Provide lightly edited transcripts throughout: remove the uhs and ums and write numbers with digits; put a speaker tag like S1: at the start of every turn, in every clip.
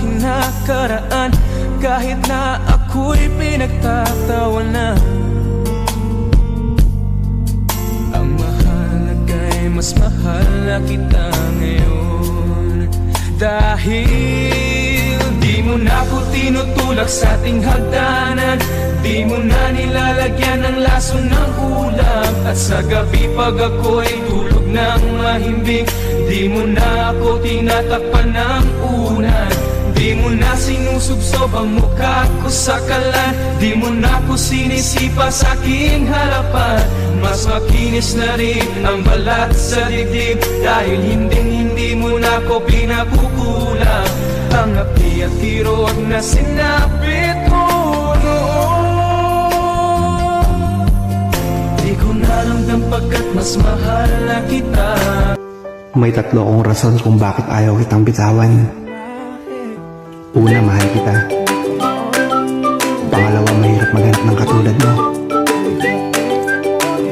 S1: aking nakaraan, kahit na ako'y pinagtatawanan. Ang mahalaga'y mas mahal na kita ngayon, dahil di mo na ako tinutulak sa ating hagdanan. Di mo na nilalagyan ng laso ng ulam, at sa gabi pag ako'y tulog ng mahimbing, di mo na ako tinatakpan ng unan. Di mo na sinusubsob ang mukha ko sa kalan, di mo na ako sinisipa sa aking harapan. Mas makinis na rin ang balat sa dibdib, dahil hindi mo na ako pinakukulang. Ang api at kirot na sinapit mo noon, di ko naramdam pagkat mas mahal na kita.
S2: May tatlo akong rason kung bakit ayaw kitang bitawan. Una, mahal kita. Pangalawa, mahirap maghanap ng katulad mo.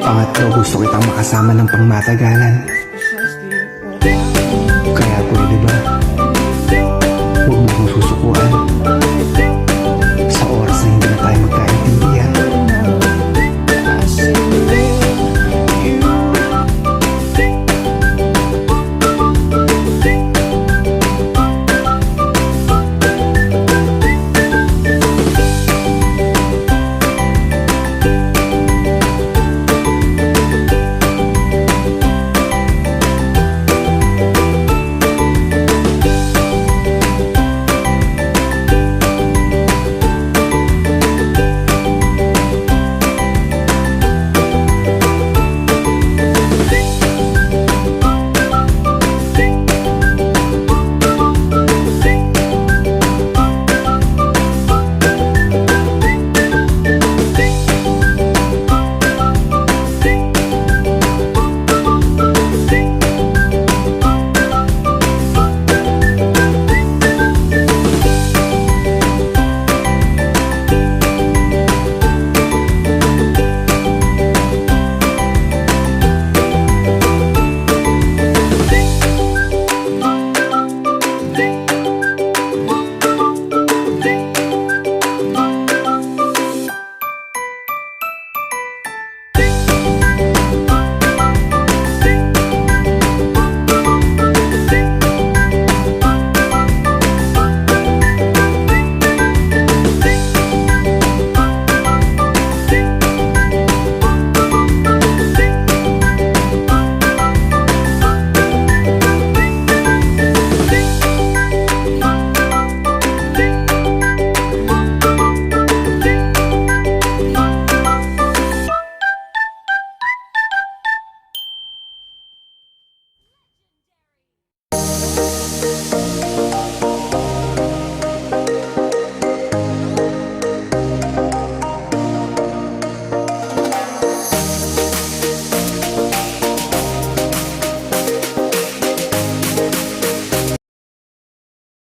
S2: Pangatlo, gusto kitang makasama ng pangmatagalan.